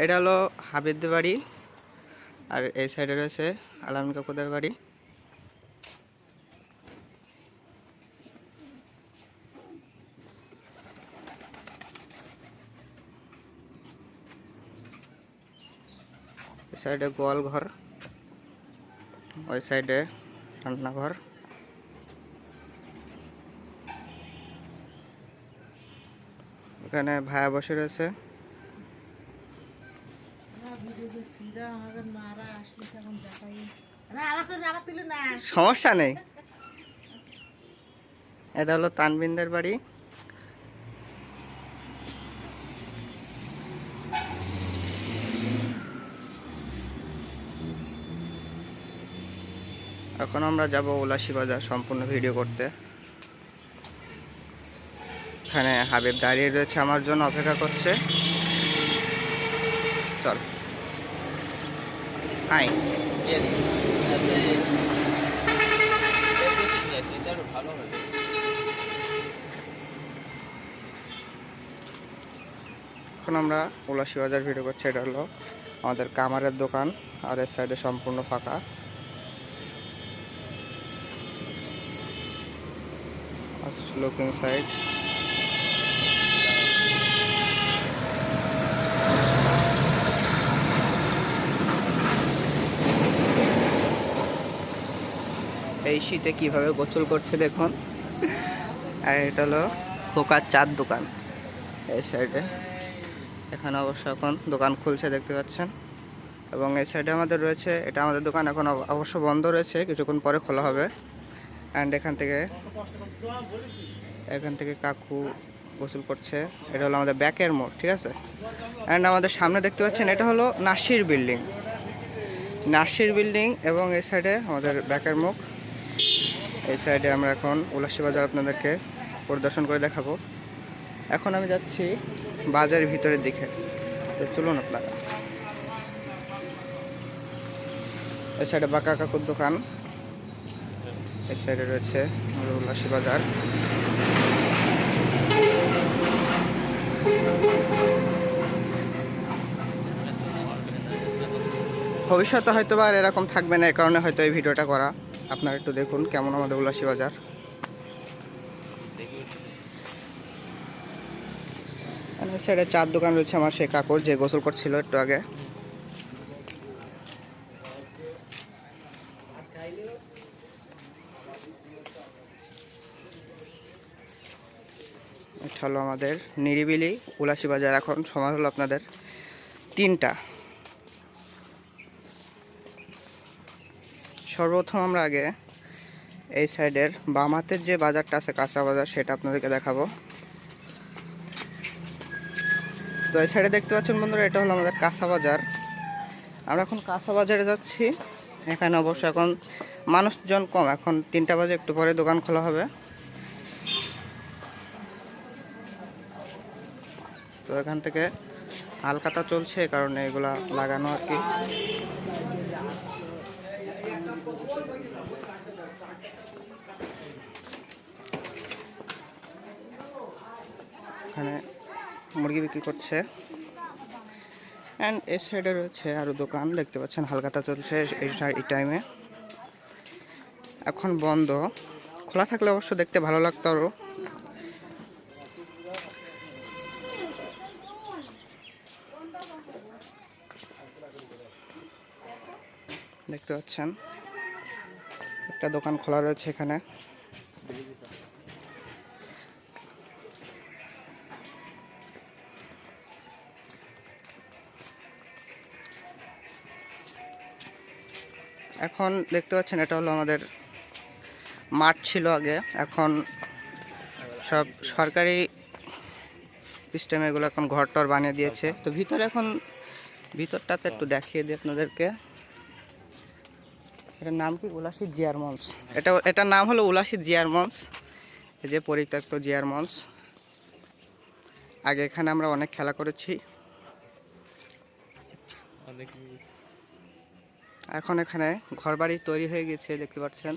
এটা হলো হাবিবদের বাড়ি, আর এই সাইডে রয়েছে আলামিন কাকুদের বাড়ি। এই সাইডে গোয়াল ঘর, ওই সাইডে রান্নাঘর। এখানে ভাইয়া বসে রয়েছে। সমস্যা নেই। এটা হলো তানবিনদের বাড়ি। এখন আমরা যাব উলাসী বাজার সম্পূর্ণ ভিডিও করতে। এখানে হাবিব দাঁড়িয়ে রয়েছে, আমার জন্য অপেক্ষা করছে। চল আই। এখন আমরা উলাসী বাজার ভিডিও করছি। এটা হলো আমাদের কামারের দোকান, আর এর সাইডে সম্পূর্ণ ফাঁকা। Looking side. এই শীতে কিভাবে গোসল করছে দেখুন। আর এটা হলো খোকার চার দোকান এই সাইডে। এখানে অবশ্য এখন দোকান খুলছে দেখতে পাচ্ছেন। এবং এই সাইডে আমাদের রয়েছে, এটা আমাদের দোকান এখন অবশ্য বন্ধ রয়েছে, কিছুক্ষণ পরে খোলা হবে। অ্যান্ড এখান থেকে কাকু গোসল করছে। এটা হলো আমাদের ব্যাকের মোড়, ঠিক আছে। অ্যান্ড আমাদের সামনে দেখতে পাচ্ছেন এটা হলো নাসির বিল্ডিং, এবং এই সাইডে আমাদের ব্যাকের মুখ। এই সাইডে আমরা এখন উলাসী বাজার আপনাদেরকে পরিদর্শন করে দেখাবো। এখন আমি যাচ্ছি বাজারের ভিতরের দিকে, তো চলুন আপনারা। এই সাইডে বাঁকা কাকুর দোকান, এই সাইডে রয়েছে উলাসী বাজার। ভবিষ্যতে হয়তো বা আর এরকম থাকবে না, এই কারণে হয়তো এই ভিডিওটা করা। আপনারা একটু দেখুন কেমন আমাদের উলাসী বাজার। সাইডে চার দোকান রয়েছে আমার সেই কাকুর, যে গোসল করছিল একটু আগে। এটা হলো আমাদের নিরিবিলি উলাসী বাজার। এখন সময় হলো আপনাদের 3টা। সর্বপ্রথম আমরা আগে এই সাইডের বাম হাতের যে বাজারটা আছে কাঁচা বাজার, সেটা আপনাদেরকে দেখাবো। তো এই সাইডে দেখতে পাচ্ছেন বন্ধুরা, এটা হলো আমাদের কাঁচা বাজার। আমরা এখন কাঁচা বাজারে যাচ্ছি। এখানে অবশ্য এখন মানুষজন কম, এখন 3টা বাজে, একটু পরে দোকান খোলা হবে। তো এখান থেকে হালকাতা চলছে, কারণে এগুলা লাগানো আর কি। এখানে মুরগি বিক্রি করছে। অ্যান্ড এই সাইডে রয়েছে আরও দোকান, দেখতে পাচ্ছেন হালকাতা চলছে এই টাইমে। এখন বন্ধ, খোলা থাকলে অবশ্য দেখতে ভালো লাগতো আরও। দেখতে পাচ্ছেন একটা দোকান খোলা রয়েছে এখানে। এখন দেখতে পাচ্ছেন এটা হলো আমাদের মাঠ ছিল আগে, এখন সব সরকারি সিস্টেম, এগুলো এখন ঘর টর বানিয়ে দিয়েছে। তো ভিতরে এখন ভিতরটাতে একটু দেখিয়ে দিই আপনাদেরকে। এটার নাম কি? উলাসী জিয়ার মঞ্চ। এটার নাম হলো উলাসী জিয়ার মঞ্চ, এই যে পরিত্যক্ত জিয়ার মঞ্চ। আগে এখানে আমরা অনেক খেলা করেছি। এখন এখানে ঘরবাড়ি তৈরি হয়ে গেছে দেখতে পাচ্ছেন।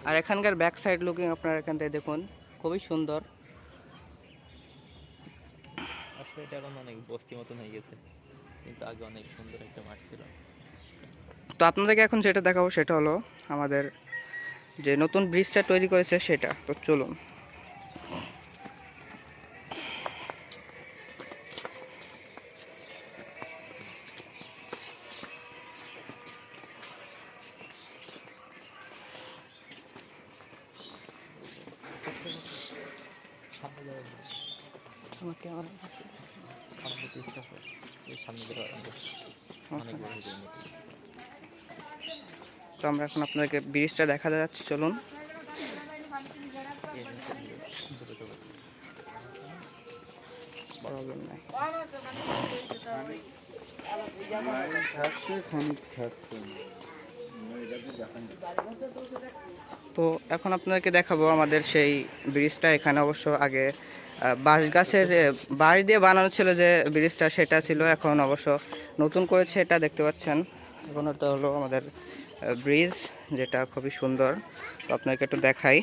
আর আর এখানকার ব্যাক সাইড লুকিং আপনারা এখান থেকে দেখুন, খুবই সুন্দর। আসলে এটা এখন অনেক বস্তি মতন হয়ে গেছে, কিন্তু আগে অনেক সুন্দর একটা মাঠ ছিল। তো আপনাদেরকে এখন যেটা দেখাবো সেটা হলো আমাদের যে নতুন ব্রিজটা তৈরি করেছে সেটা। তো চলুন। আমার ক্যামেরা তো আমরা এখন আপনাদেরকে ব্রিজটা দেখা যাচ্ছে, চলুন। প্রবলেম নাই। তো এখন আপনাদেরকে দেখাবো আমাদের সেই ব্রিজটা। এখানে অবশ্য আগে বাঁশ গাছের বাঁশ দিয়ে বানানো ছিল যে ব্রিজটা, সেটা ছিল। এখন অবশ্য নতুন করেছে, এটা দেখতে পাচ্ছেন। এখন এটা হলো আমাদের ব্রিজ, যেটা খুবই সুন্দর। তো আপনাকে একটু দেখাই।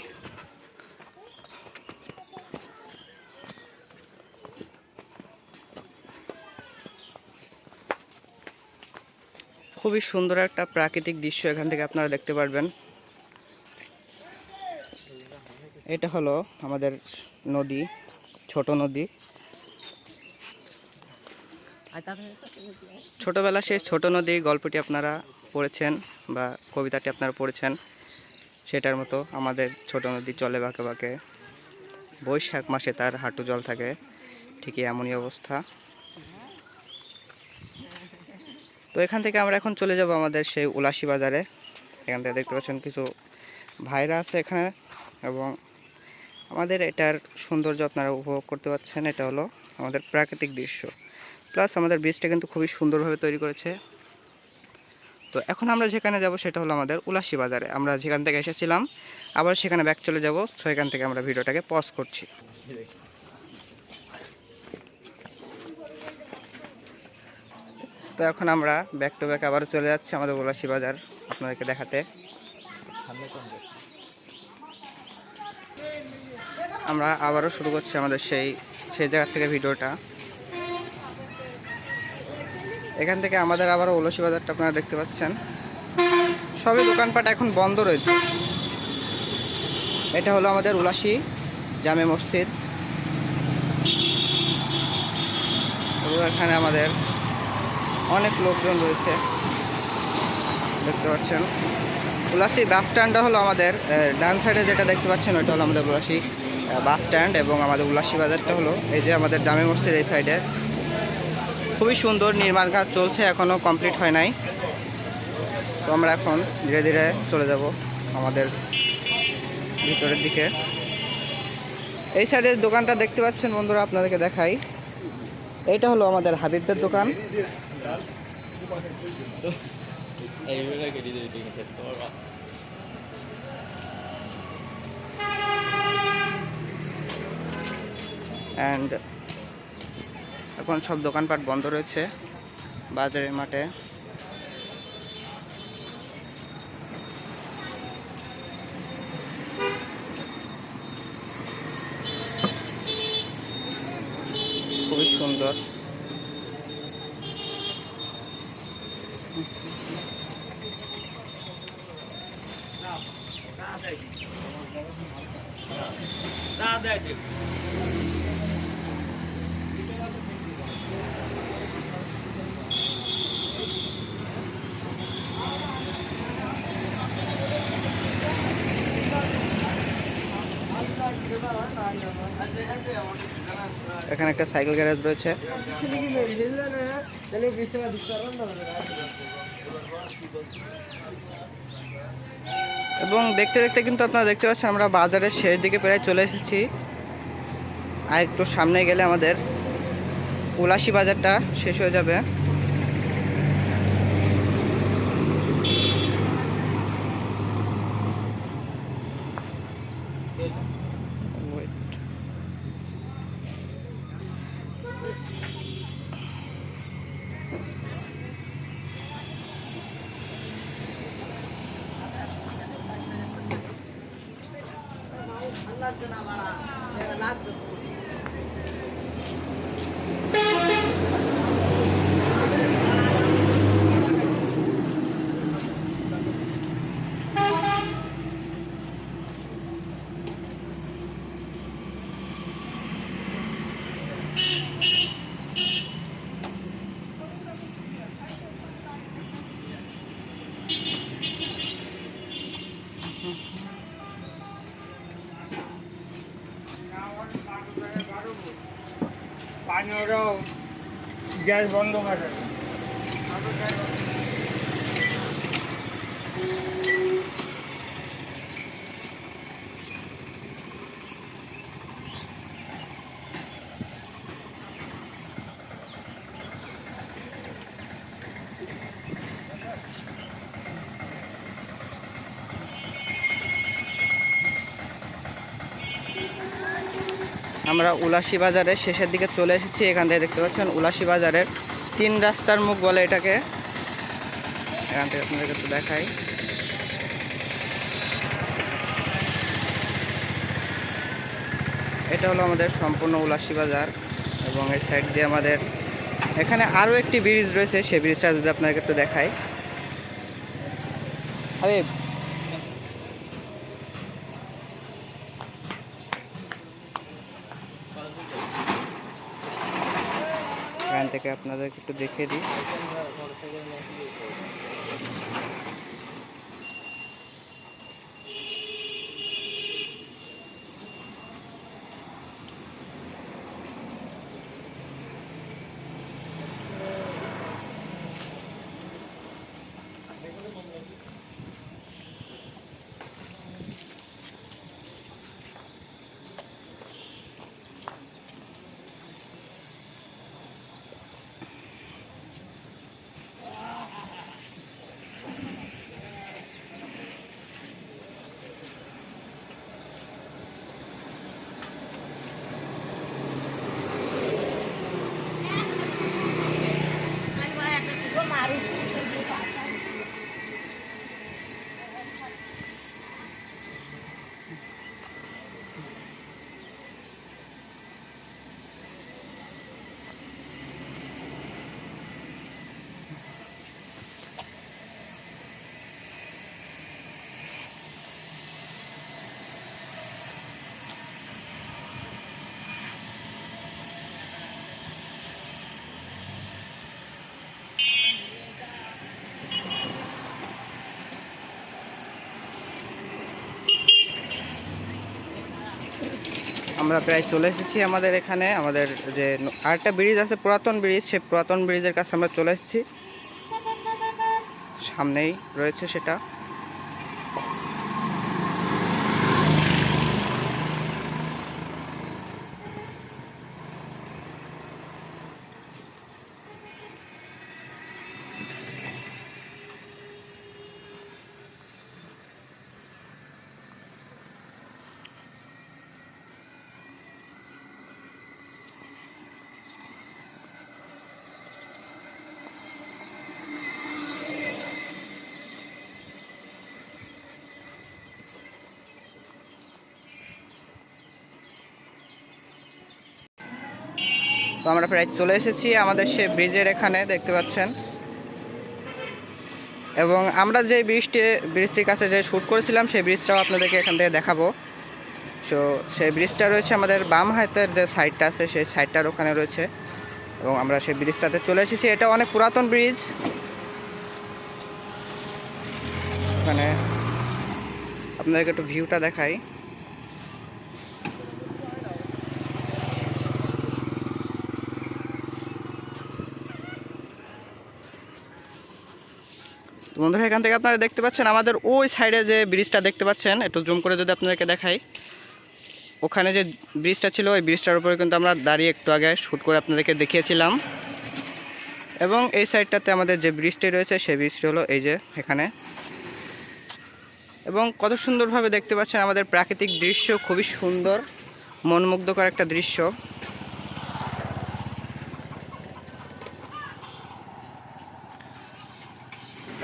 খুবই সুন্দর একটা প্রাকৃতিক দৃশ্য এখান থেকে আপনারা দেখতে পারবেন। এটা হলো আমাদের নদী, ছোট নদী। ছোটবেলা সেই ছোট নদী গল্পটি আপনারা পড়েছেন বা কবিতাটি আপনারা পড়েছেন, সেটার মতো আমাদের ছোট নদী চলে বাঁকে বাঁকে, বৈশাখ মাসে তার হাঁটু জল থাকে, ঠিকই এমনই অবস্থা। তো এখান থেকে আমরা এখন চলে যাব আমাদের সেই উলাসী বাজারে। এখান থেকে দেখতে পাচ্ছেন কিছু ভাইরা আছে এখানে, এবং আমাদের এটার সৌন্দর্য আপনারা উপভোগ করতে পারছেন। এটা হলো আমাদের প্রাকৃতিক দৃশ্য, প্লাস আমাদের ব্রিজটা কিন্তু খুবই সুন্দরভাবে তৈরি করেছে। তো এখন আমরা যেখানে যাব সেটা হলো আমাদের উলাসী বাজারে। আমরা যেখান থেকে এসেছিলাম আবার সেখানে ব্যাক চলে যাব। তো এখান থেকে আমরা ভিডিওটাকে পজ করছি। তো এখন আমরা ব্যাক টু ব্যাক আবার চলে যাচ্ছি আমাদের উলাসী বাজার আপনাদেরকে দেখাতে। আমরা আবারও শুরু করছি আমাদের সেই জায়গা থেকে ভিডিওটা। এখান থেকে আমাদের আবারও উলাসী বাজারটা আপনারা দেখতে পাচ্ছেন। সবই দোকানপাট এখন বন্ধ রয়েছে। এটা হলো আমাদের উলাসী জামে মসজিদ। এখানে আমাদের অনেক লোকজন রয়েছে দেখতে পাচ্ছেন। উলাসী বাস স্ট্যান্ডটা হলো আমাদের ডান সাইডে যেটা দেখতে পাচ্ছেন, ওইটা হলো আমাদের উলাসী বাস স্ট্যান্ড, এবং আমাদের উলাসী বাজারটা হলো এই যে আমাদের জামে মসজিদ এই সাইডে। খুবই সুন্দর, নির্মাণ কাজ চলছে, এখনও কমপ্লিট হয় নাই। তো আমরা এখন ধীরে ধীরে চলে যাব আমাদের ভিতরের দিকে। এই সাইডের দোকানটা দেখতে পাচ্ছেন বন্ধুরা, আপনাদেরকে দেখাই। এইটা হলো আমাদের হাবিবদের দোকান। অ্যান্ড এখন সব দোকানপাট বন্ধ রয়েছে বাজারের মাঠে। খুবই সুন্দর। এখানে একটা সাইকেল গ্যারেজ রয়েছে। এবং দেখতে দেখতে কিন্তু আপনারা দেখতে পাচ্ছেন আমরা বাজারের শেষ দিকে প্রায় চলে এসেছি। আর একটু সামনে গেলে আমাদের উলাসী বাজারটা শেষ হয়ে যাবে। পানীয়টাও গ্যাস বন্ধ করে। আমরা উলাসী বাজারের শেষের দিকে চলে এসেছি। এখান থেকে দেখতে পাচ্ছেন উলাসী বাজারের 3 রাস্তার মুখ বলে এটাকে। এখান থেকে আপনাদেরকে একটু দেখাই। এটা হলো আমাদের সম্পূর্ণ উলাসী বাজার এবং এই সাইড দিয়ে আমাদের এখানে আরও একটি ব্রিজ রয়েছে, সেই ব্রিজটা যদি আপনাকে একটু দেখাই। আরে এখান থেকে আপনাদেরকে একটু দেখিয়ে দিই। আমরা প্রায় চলে এসেছি আমাদের এখানে। আমাদের যে আরেকটা ব্রিজ আছে, পুরাতন ব্রিজ, সেই পুরাতন ব্রিজের কাছে আমরা চলে এসেছি। সামনেই রয়েছে সেটা। তো আমরা প্রায় চলে এসেছি আমাদের সে ব্রিজের এখানে, দেখতে পাচ্ছেন। এবং আমরা যে ব্রিজটির কাছে যে শ্যুট করেছিলাম সেই ব্রিজটাও আপনাদেরকে এখান থেকে দেখাবো। সো সেই ব্রিজটা রয়েছে আমাদের বাম হাতের যে সাইডটা আছে সেই সাইডটার ওখানে রয়েছে এবং আমরা সেই ব্রিজটাতে চলে এসেছি। এটা অনেক পুরাতন ব্রিজ। ওখানে আপনাদেরকে একটু ভিউটা দেখাই। বন্ধুরা, এখান থেকে আপনারা দেখতে পাচ্ছেন আমাদের ওই সাইডে যে ব্রিজটা দেখতে পাচ্ছেন, একটু জুম করে যদি আপনাদেরকে দেখাই, ওখানে যে ব্রিজটা ছিল ওই ব্রিজটার উপরে কিন্তু আমরা দাঁড়িয়ে একটু আগে শ্যুট করে আপনাদেরকে দেখিয়েছিলাম। এবং এই সাইডটাতে আমাদের যে ব্রিজটি রয়েছে সেই ব্রিজটি হলো এই যে এখানে। এবং কত সুন্দরভাবে দেখতে পাচ্ছেন আমাদের প্রাকৃতিক দৃশ্য, খুবই সুন্দর মনমুগ্ধকর একটা দৃশ্য।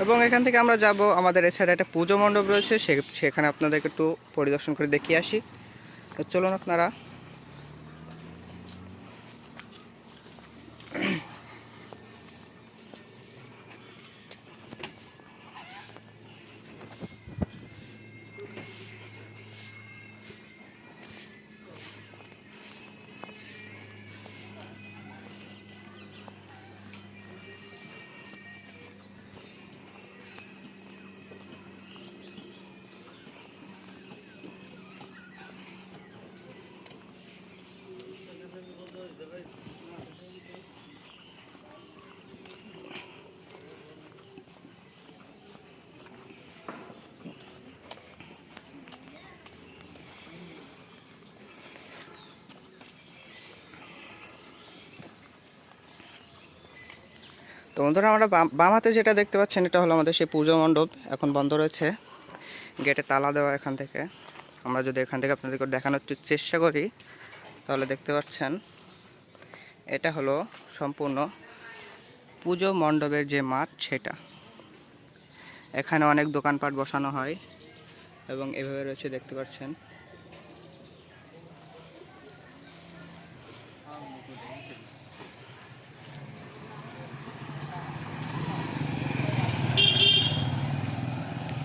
এবং এখান থেকে আমরা যাব আমাদের এছাড়া একটা পুজো মণ্ডপ রয়েছে, সেখানে আপনাদেরকে একটু পরিদর্শন করে দেখিয়ে আসি। তো চলুন আপনারা তো বন্ধুরা আমরা বাম হাতে যেটা দেখতে পাচ্ছেন এটা হলো আমাদের সেই পুজো মণ্ডপ, এখন বন্ধ রয়েছে, গেটে তালা দেওয়া। এখান থেকে আমরা যদি এখান থেকে আপনাদেরকে দেখানোর চেষ্টা করি তাহলে দেখতে পাচ্ছেন এটা হলো সম্পূর্ণ পুজো মণ্ডপের যে মাঠ সেটা। এখানে অনেক দোকানপাট বসানো হয় এবং এভাবে রয়েছে দেখতে পাচ্ছেন।